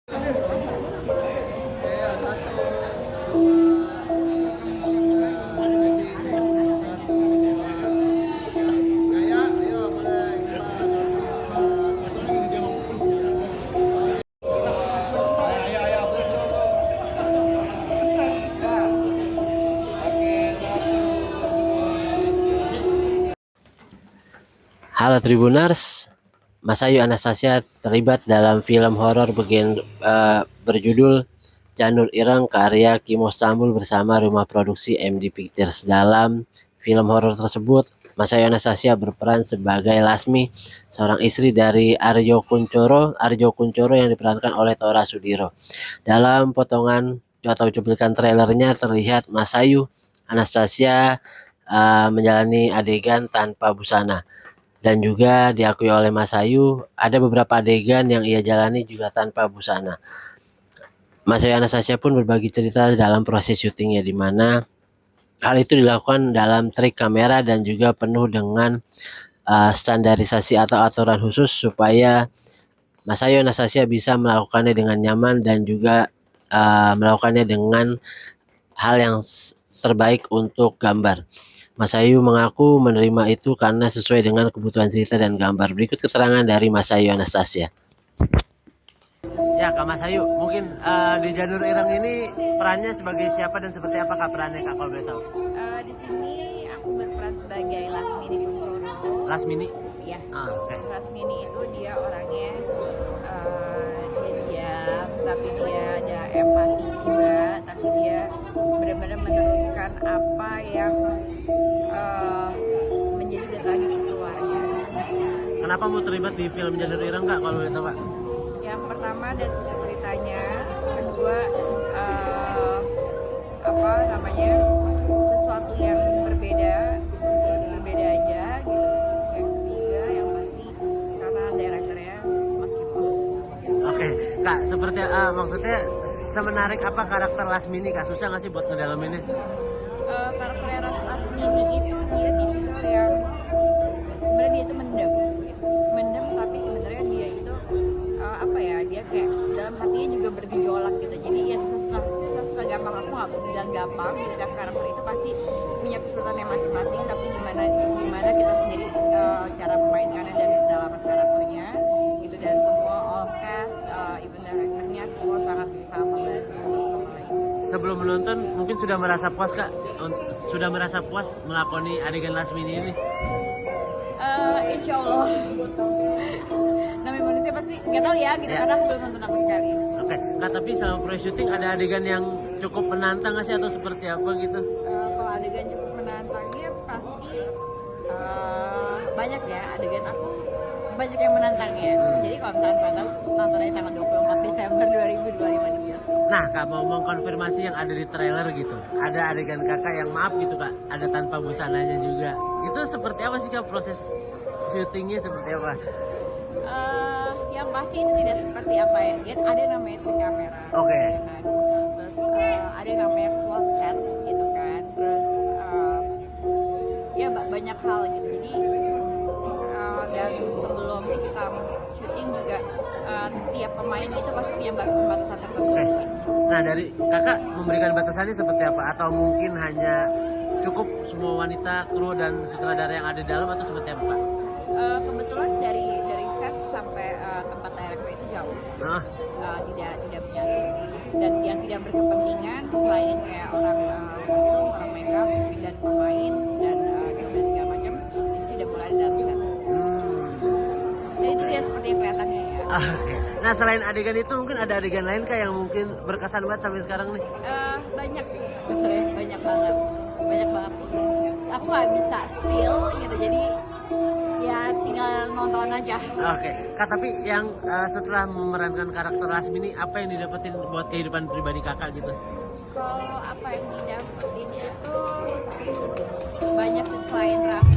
Halo Tribuners, Mas Ayu Anastasia terlibat dalam film horor berjudul Janur Ireng karya Kimo Stambul bersama rumah produksi MD Pictures. Dalam film horor tersebut, Mas Ayu Anastasia berperan sebagai Lasmi, seorang istri dari Arjo Kuncoro yang diperankan oleh Tora Sudiro. Dalam potongan atau cuplikan trailernya terlihat Mas Ayu Anastasia menjalani adegan tanpa busana. Dan juga diakui oleh Mas Ayu, ada beberapa adegan yang ia jalani juga tanpa busana. Mas Ayu Anastasia pun berbagi cerita dalam proses syutingnya, di mana hal itu dilakukan dalam trik kamera dan juga penuh dengan standarisasi atau aturan khusus supaya Mas Ayu Anastasia bisa melakukannya dengan nyaman dan juga melakukannya dengan hal yang terbaik untuk gambar. Mas Ayu mengaku menerima itu karena sesuai dengan kebutuhan cerita dan gambar. Berikut keterangan dari Mas Ayu Anastasia. Ya, Kak Mas Ayu, mungkin di Janur Ireng ini perannya sebagai siapa dan seperti apa Kak perannya Kak kalau boleh tahu? Di sini aku berperan sebagai Lasmini Kuncoro. Lasmini? Iya. Okay. Lasmini itu dia orangnya dia diam, tapi dia ada empati juga, tapi dia benar-benar meneruskan apa yang menjadi tradisi keluarga. Kenapa mau terlibat di film Janur Ireng Kak kalau boleh tahu Kak? Yang pertama dari sisi ceritanya, kedua apa namanya, sesuatu yang berbeda aja gitu. Yang ketiga yang pasti karena direkturnya Mas Kimo. Oke, Kak, seperti maksudnya semenarik apa karakter Lasmini Kak? Susah nggak sih buat ngedalaminnya? Karakter Lasmini itu dia tipikal yang sebenarnya dia itu mendem gitu. Mendem tapi sebenarnya dia itu apa ya, dia kayak dalam hatinya juga bergejolak gitu. Jadi ya susah gampang, aku nggak bilang gampang gitu, dan karakter itu pasti punya kesulitannya masing-masing, tapi gimana kita sendiri cara memainkannya dan dalam karakternya gitu. Dan semua all cast even directornya semua sangat membantu satu sama lain. Sebelum menonton mungkin sudah merasa puas Kak? Sudah merasa puas melakoni adegan Lasmini ini? Insya Allah. Namanya manusia pasti nggak tahu ya gitu, karena aku belum nonton sama sekali. Oke, Kak, tapi selama proses syuting ada adegan yang cukup menantang nggak sih atau seperti apa gitu? Kalau adegan cukup menantangnya pasti banyak ya adegan aku, banyak yang menantangnya. Jadi kalau misalkan pengen tahu, nonton aja tanggal 24 Desember 2025 di bioskop. Nah Kak, mau mengkonfirmasi yang ada di trailer gitu, ada adegan kakak yang maaf gitu Kak, ada tanpa busananya juga. Itu seperti apa sih Kak proses syutingnya, seperti apa? Yang pasti itu tidak seperti apa ya, ada yang namanya trik kamera. Oke. Ya kan? Terus ada yang namanya close set gitu kan. Terus ya banyak hal gitu. Jadi dan sebelum kita syuting juga tiap pemain itu pasti punya batasan tertentu. Gitu. Nah, dari kakak memberikan batasannya seperti apa? Atau mungkin hanya cukup semua wanita, kru dan sutradara yang ada di dalam, atau seperti apa Pak? Kebetulan dari set sampai tempat director itu jauh. Tidak menyatu, dan yang tidak berkepentingan selain kayak orang kostum, orang makeup dan pemain dan segala macam, itu tidak boleh ada dalam set. Dan itu tidak seperti yang kelihatannya ya. Okay. Nah, selain adegan itu mungkin ada adegan lain Kak yang mungkin berkesan banget sampai sekarang nih? Banyak sih, banyak banget. Aku nggak bisa spill gitu, jadi ya tinggal nonton aja. Oke, Kak, tapi yang setelah memerankan karakter Lasmini, apa yang didapetin buat kehidupan pribadi kakak gitu? Kalau apa yang didapetin itu banyak sih, selain Raffi